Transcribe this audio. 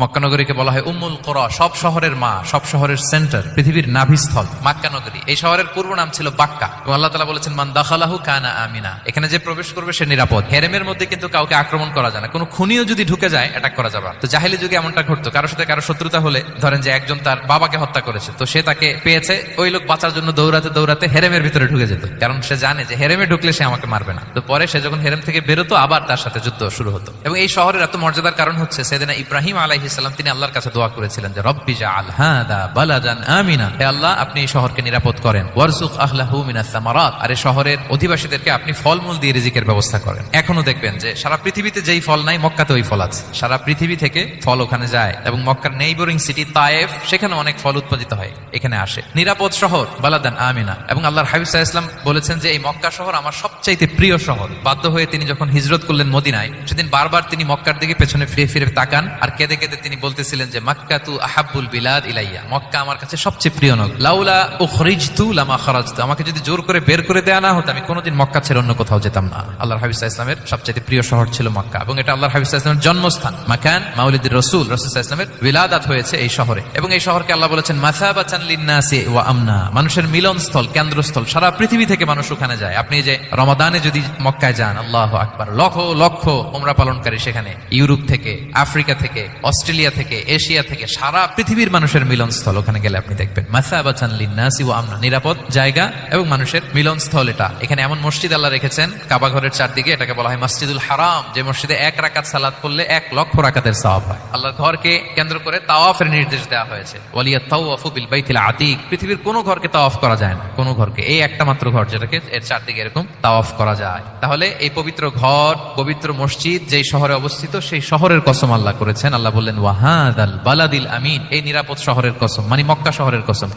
মক্কা নগরীকে বলা হয় উম্মুল কুরা, সব শহরের মা, সব শহরের সেন্টার, পৃথিবীর নাভিস্থল মক্কা নগরী। এই শহরের পূর্ব নাম ছিল বাক্কা এবং আল্লাহ তাআলা বলেছেন মান দাখালাহু কানা আমিনা, এখানে যে প্রবেশ করবে সে নিরাপদ। হেরেমের মধ্যে কিন্তু কাউকে আক্রমণ করা যায় না, কোনো খুনিও যদি ঢুকে যায় অ্যাটাক করা যাবে। তো জাহেলি যুগে এমনটা ঘটতো, কারোর সাথে কারো শত্রুতা হলে, ধরেন যে একজন তার বাবাকে হত্যা করেছে, তো সে তাকে পেয়েছে, ওই লোক বাঁচার জন্য দৌড়াতে দৌড়াতে হেরেমের ভিতরে ঢুকে যেত, কারণ সে জানে যে হেরেমে ঢুকলে সে আমাকে মারবে না। তো পরে সে যখন হেরেম থেকে বেরোতো আবার তার সাথে যুদ্ধ শুরু হতো। এবং এই শহরের এত মর্যাদার কারণ হচ্ছে সেদিনা ইব্রাহিম আলাইহিস সালাম তিনি আল্লাহর কাছে দোয়া করেছিলেন যে রব্বি জাআল হাদা বালাদান আমিনা, হে আল্লাহ আপনি এই শহরকে নিরাপদ করেন, ওয়ারযুক আহলাহু মিনাস সামারাত, আর এই শহরের অধিবাসীদেরকে আপনি ফলমূল দিয়ে রিজিকের ব্যবস্থা করেন। এখনো দেখবেন যে সারা পৃথিবীতে যেই ফল নাই মক্কাতে ওই ফল আছে, সারা পৃথিবী থেকে ফল ওখানে যায়। এবং মক্কার নেইবরিং সিটি তায়েফ, সেখানে অনেক ফল উৎপাদিত হয়, এখানে আসে। নিরাপদ শহর বালাদান আমিনা। এবং আল্লাহর হাবিব সাল্লাল্লাহু আলাইহি ওয়াসাল্লাম বলেছেন যে এই মক্কা শহর আমার সবচাইতে প্রিয় শহর। বাধ্য হয়ে তিনি যখন হিজরত করলেন মদিনায়, সেদিন বারবার তিনি মক্কার দিকে পেছনে ফিরে ফিরে তাকান আর কেঁদে কেঁদে তিনি বলতেছিলেন যে মাক্কাতু আহাব্বুল বিলাদ ইলাইয়া, মক্কা আমার কাছে সবচেয়ে প্রিয় নগর। লাউলা উখরিজতু লামা খারাজতু, আমাকে যদি জোর করে বের করে দেয়া না হতো আমি কোনোদিন মক্কা ছেড়ে অন্য কোথাও যেতাম না। আল্লাহর হাবিব সাল্লাল্লাহু আলাইহি ওয়াসাল্লামের সবচেয়ে প্রিয় শহর ছিল মক্কা, এবং এটা আল্লাহর হাবিব সাল্লাল্লাহু আলাইহি ওয়াসাল্লামের জন্মস্থান, মাকান মাউলিদির রাসূল, রাসূল সাল্লাল্লাহু আলাইহি ওয়াসাল্লামের বিলাদাত হয়েছে এই শহরে। এবং এই শহরকে আল্লাহ বলেছেন মাসাবাতান লিন-নাসি ওয়া আমনা, মানুষের মিলনস্থল, কেন্দ্রস্থল, সারা পৃথিবী থেকে মানুষ ওখানে যায়। আপনি যে রমাদানে যদি মক্কায় যান, আল্লাহু আকবার, লক্ষ লক্ষ উমরা পালনকারী সেখানে, ইউরোপ থেকে, আফ্রিকা থেকে, অস্ট্রেলিয়া থেকে, এশিয়া থেকে, সারা পৃথিবীর মানুষের মিলনস্থল। ওখানে গেলে আপনি দেখবেন মাসাবাতান লিন-নাসি ওয়া আমনা, নিরাপদ জায়গা এবং মানুষের মিলনস্থল এটা। এখানে এমন মসজিদ আল্লাহ রেখেছেন কাবা ঘরের চারদিকে, এটাকে বলা হয় মসজিদুল হারাম, যে মসজিদে 1 রাকাত সালাত পড়লে 1 লক্ষ রাকাতের সওয়াব হয়। আল্লাহর ঘরকে কেন্দ্র করে তাওয়াফের নির্দেশ দেওয়া হয়েছে, ওয়ালিয়াতাওয়াফু বিল বাইতিল আতিক, পৃথিবীর কোনো ঘরকে তাওয়াফ করা যায় না, কোনো ঘরকে, এই একটা মাত্র ঘর যেটাকে এর চারদিকে এরকম তাওয়াফ করা যায়। তাহলে এই পবিত্র ঘর, পবিত্র মসজিদ যেই শহরে অবস্থিত, সেই শহরের কসম আল্লাহ করেছেন। আল্লাহ বললেন ওয়াহাদাল বালাদিল আমিন, এই নিরাপদ শহরের কসম, মানে মক্কা শহরের কসম।